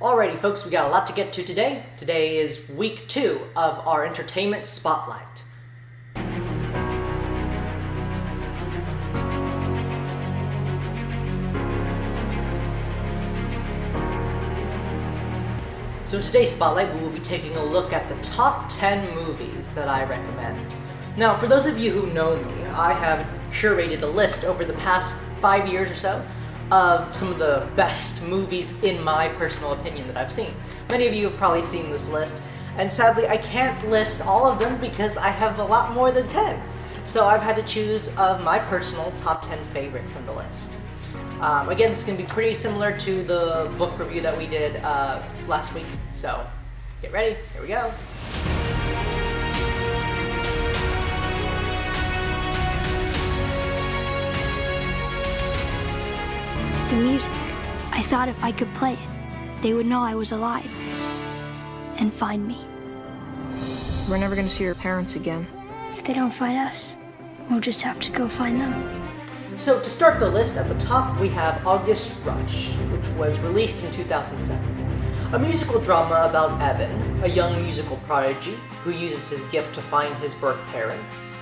Alrighty folks, we got a lot to get to today. Today is week 2 of our entertainment spotlight. So in today's spotlight, we will be taking a look at the top 10 movies that I recommend. Now, for those of you who know me, I have curated a list over the past 5 years or so of some of the best movies in my personal opinion that I've seen. Many of you have probably seen this list, and sadly I can't list all of them because I have a lot more than 10. So I've had to choose of my personal top 10 favorite from the list. Again, this is going to be pretty similar to the book review that we did last week, so get ready, here we go. The music. I thought if I could play it, they would know I was alive and find me. We're never going to see your parents again. If they don't find us, we'll just have to go find them. So to start the list, at the top we have August Rush, which was released in 2007. A musical drama about Evan, a young musical prodigy who uses his gift to find his birth parents.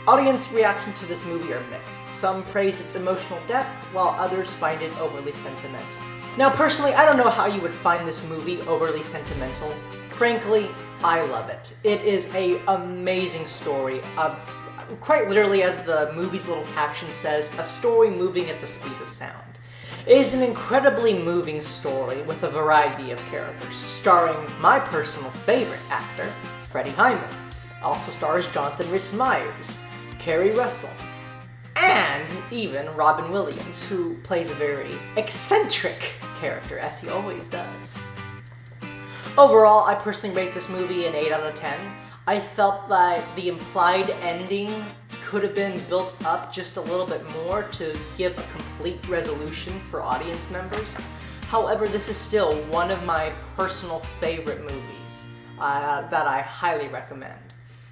Audience reaction to this movie are mixed. Some praise its emotional depth, while others find it overly sentimental. Now personally, I don't know how you would find this movie overly sentimental. Frankly, I love it. It is an amazing story. Quite literally, as the movie's little caption says, a story moving at the speed of sound. It is an incredibly moving story with a variety of characters, starring my personal favorite actor, Freddie Hyman. Also stars Jonathan Rhys-Meyers, Kerry Russell, and even Robin Williams, who plays a very eccentric character, as he always does. Overall, I personally rate this movie an 8 out of 10. I felt that the implied ending could have been built up just a little bit more to give a complete resolution for audience members. However, this is still one of my personal favorite movies that I highly recommend.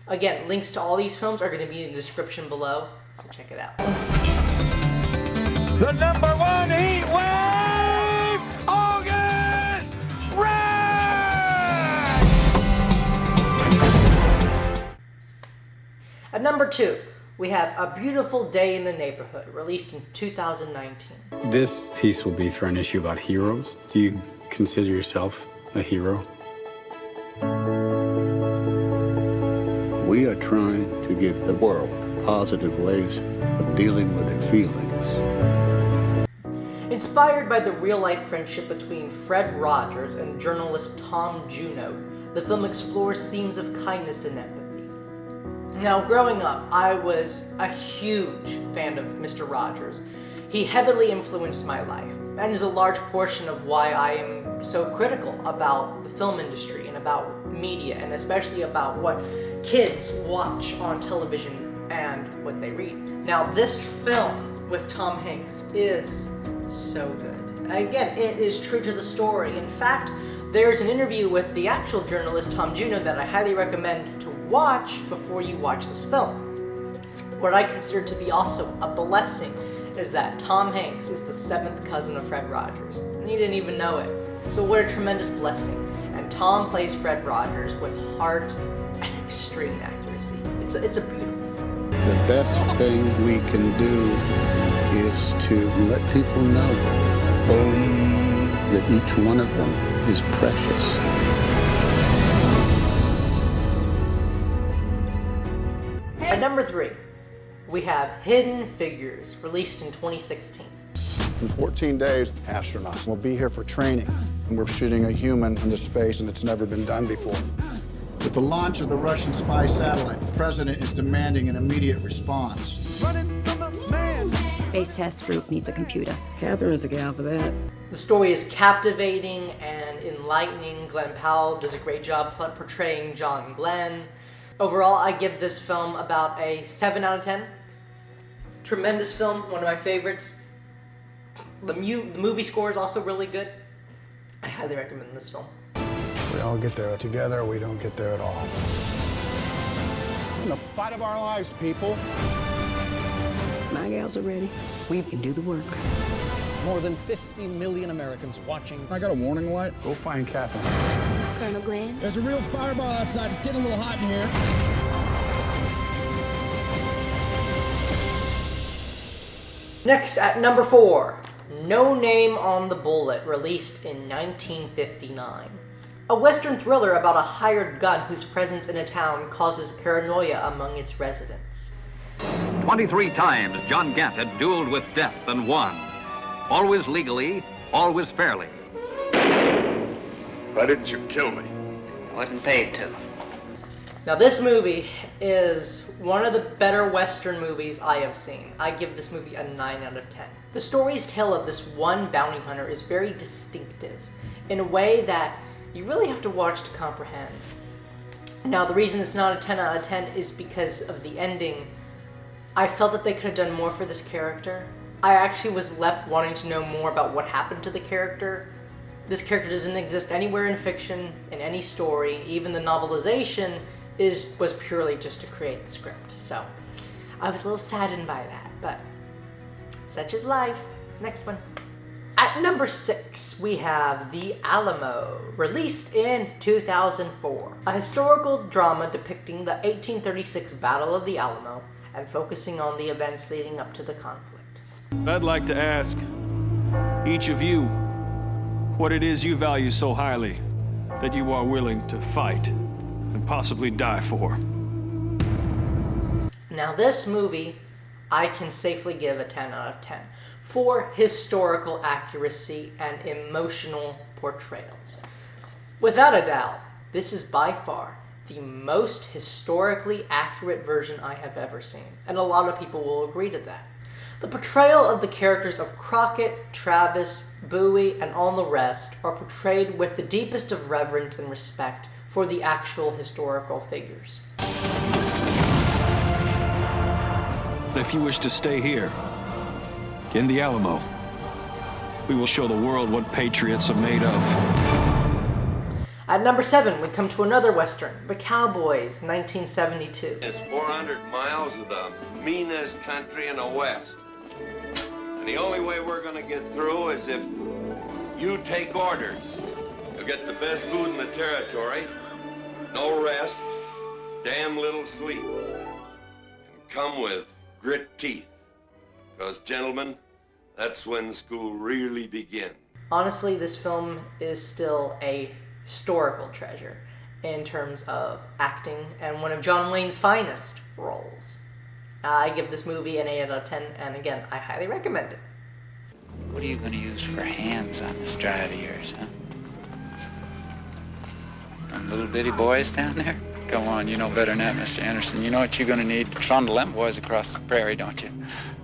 Again, links to all these films are going to be in the description below, so check it out. The number 1 heat wave, August Rush! At number 2, we have A Beautiful Day in the Neighborhood, released in 2019. This piece will be for an issue about heroes. Do you consider yourself a hero? We are trying to give the world positive ways of dealing with their feelings. Inspired by the real-life friendship between Fred Rogers and journalist Tom Juneau, the film explores themes of kindness and empathy. Now, growing up, I was a huge fan of Mr. Rogers. He heavily influenced my life, and is a large portion of why I am so critical about the film industry and about media, and especially about what kids watch on television and what they read. Now, this film with Tom Hanks is so good. Again, it is true to the story. In fact, there's an interview with the actual journalist Tom Juneau that I highly recommend to watch before you watch this film. What I consider to be also a blessing is that Tom Hanks is the 7th cousin of Fred Rogers, and he didn't even know it. So what a tremendous blessing. And Tom plays Fred Rogers with heart and extreme accuracy. It's a beautiful film. The best thing we can do is to let people know that each one of them is precious. At number 3, we have Hidden Figures, released in 2016. In 14 days, astronauts will be here for training. And we're shooting a human into space, and it's never been done before. With the launch of the Russian spy satellite, the president is demanding an immediate response. Running from the man. Space Test Group needs a computer. Catherine's the gal for that. The story is captivating and enlightening. Glenn Powell does a great job portraying John Glenn. Overall, I give this film about a 7 out of 10. Tremendous film, one of my favorites. The movie score is also really good. I highly recommend this film. We all get there together, or we don't get there at all. In the fight of our lives, people. My gals are ready. We can do the work. More than 50 million Americans watching. I got a warning light. Go find Catherine. Colonel Glenn? There's a real fireball outside. It's getting a little hot in here. Next, at number 4, No Name on the Bullet, released in 1959. A Western thriller about a hired gun whose presence in a town causes paranoia among its residents. 23 times John Gant had dueled with death and won. Always legally, always fairly. Why didn't you kill me? I wasn't paid to. Now this movie is one of the better Western movies I have seen. I give this movie a 9 out of 10. The story's tale of this one bounty hunter is very distinctive in a way that you really have to watch to comprehend. Now the reason it's not a 10 out of 10 is because of the ending. I felt that they could have done more for this character. I actually was left wanting to know more about what happened to the character. This character doesn't exist anywhere in fiction, in any story. Even the novelization was purely just to create the script. So I was a little saddened by that, but such is life. Next one. At number 6, we have The Alamo, released in 2004. A historical drama depicting the 1836 Battle of the Alamo and focusing on the events leading up to the conflict. I'd like to ask each of you what it is you value so highly that you are willing to fight and possibly die for. Now this movie, I can safely give a 10 out of 10 for historical accuracy and emotional portrayals. Without a doubt, this is by far the most historically accurate version I have ever seen, and a lot of people will agree to that. The portrayal of the characters of Crockett, Travis, Bowie, and all the rest are portrayed with the deepest of reverence and respect for the actual historical figures. If you wish to stay here, in the Alamo, we will show the world what patriots are made of. At number 7, we come to another Western, The Cowboys, 1972. It's 400 miles of the meanest country in the West. And the only way we're gonna get through is if you take orders. You'll get the best food in the territory, no rest, damn little sleep, and come with grit teeth. Because, gentlemen, that's when school really begins. Honestly, this film is still a historical treasure in terms of acting and one of John Wayne's finest roles. I give this movie an 8 out of 10, and again, I highly recommend it. What are you going to use for hands on this drive of yours, huh? Them little bitty boys down there? Come on, you know better than that, Mr. Anderson. You know what you're going to need? Trundle them boys across the prairie, don't you?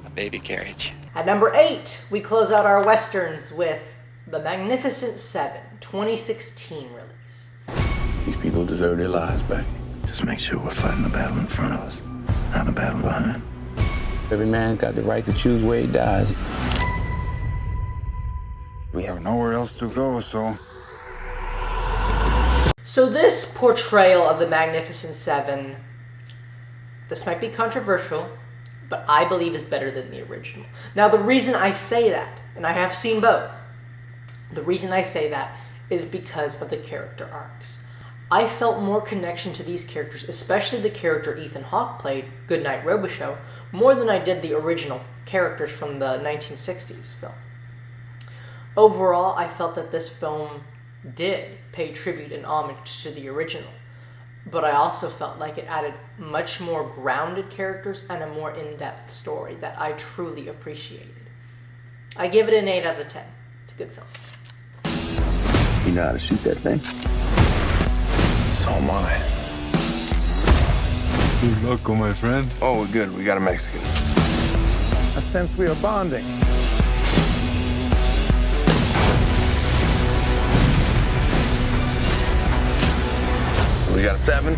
A baby carriage. At number 8, we close out our Westerns with The Magnificent Seven, 2016 release. These people deserve their lives back. Just make sure we're fighting the battle in front of us, not the battle behind. Every man's got the right to choose where he dies. We have nowhere else to go, so... So this portrayal of the Magnificent Seven, this might be controversial, but I believe is better than the original. Now the reason I say that, and I have seen both, the reason I say that is because of the character arcs. I felt more connection to these characters, especially the character Ethan Hawke played, Goodnight Robichaux, more than I did the original characters from the 1960s film. Overall, I felt that this film did pay tribute and homage to the original, but I also felt like it added much more grounded characters and a more in-depth story that I truly appreciated. I give it an 8 out of 10. It's a good film. You know how to shoot that thing? So am I. Who's local, my friend? Oh, we're good. We got a Mexican. I sense we are bonding. We got a 7.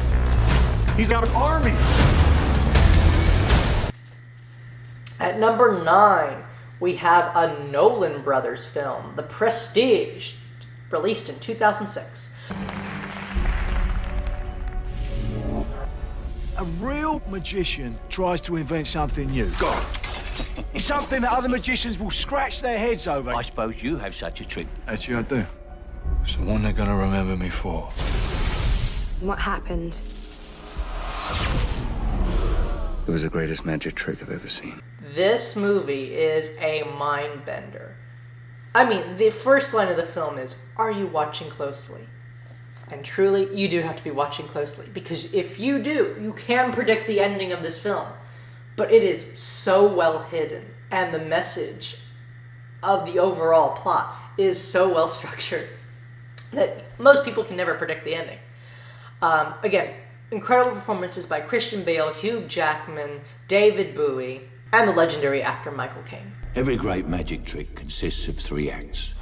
He's got an army. At number 9, we have a Nolan Brothers film, The Prestige, released in 2006. A real magician tries to invent something new. It's something that other magicians will scratch their heads over. I suppose you have such a trick. Actually, I do. It's the one they're gonna remember me for. What happened? It was the greatest magic trick I've ever seen. This movie is a mind bender. I mean, the first line of the film is, "Are you watching closely?" And truly, you do have to be watching closely, because if you do, you can predict the ending of this film. But it is so well hidden, and the message of the overall plot is so well structured that most people can never predict the ending. Again, incredible performances by Christian Bale, Hugh Jackman, David Bowie, and the legendary actor Michael Caine. Every great magic trick consists of 3 acts.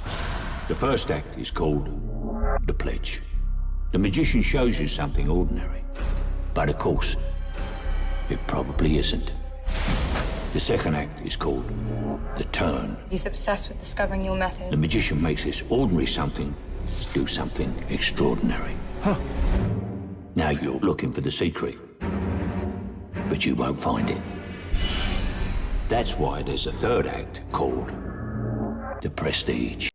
The first act is called the pledge. The magician shows you something ordinary, but of course, it probably isn't. The second act is called the turn. He's obsessed with discovering your method. The magician makes this ordinary something do something extraordinary. Now you're looking for the secret, but you won't find it. That's why there's a third act called the prestige.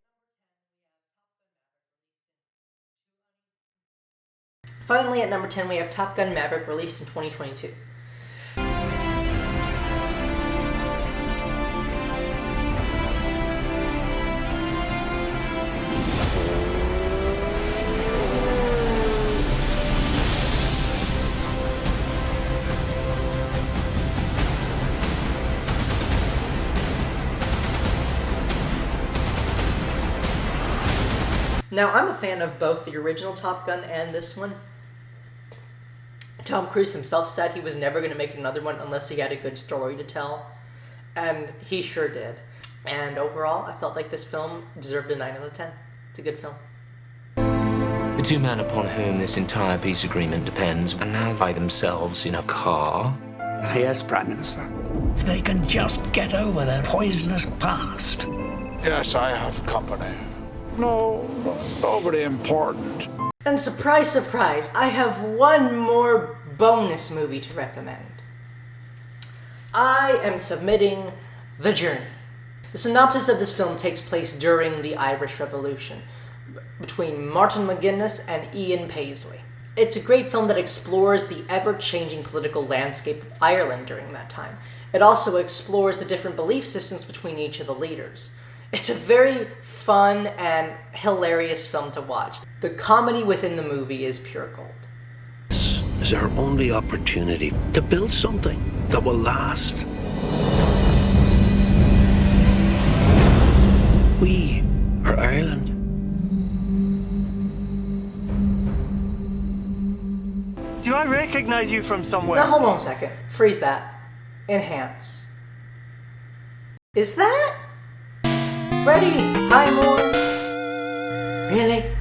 Finally, at number 10, we have Top Gun Maverick, released in 2022. Now, I'm a fan of both the original Top Gun and this one. Tom Cruise himself said he was never going to make another one unless he had a good story to tell, and he sure did. And overall, I felt like this film deserved a 9 out of 10. It's a good film. The 2 men upon whom this entire peace agreement depends are now by themselves in a car. Yes, Prime Minister. If they can just get over their poisonous past. Yes, I have company. No, nobody important. And surprise, surprise, I have one more bonus movie to recommend. I am submitting The Journey. The synopsis of this film takes place during the Irish Revolution, between Martin McGuinness and Ian Paisley. It's a great film that explores the ever-changing political landscape of Ireland during that time. It also explores the different belief systems between each of the leaders. It's a very fun and hilarious film to watch. The comedy within the movie is pure gold. This is our only opportunity to build something that will last. We are Ireland. Do I recognize you from somewhere? Now hold on a second. Freeze that. Enhance. Is that Freddie Highmore? Really?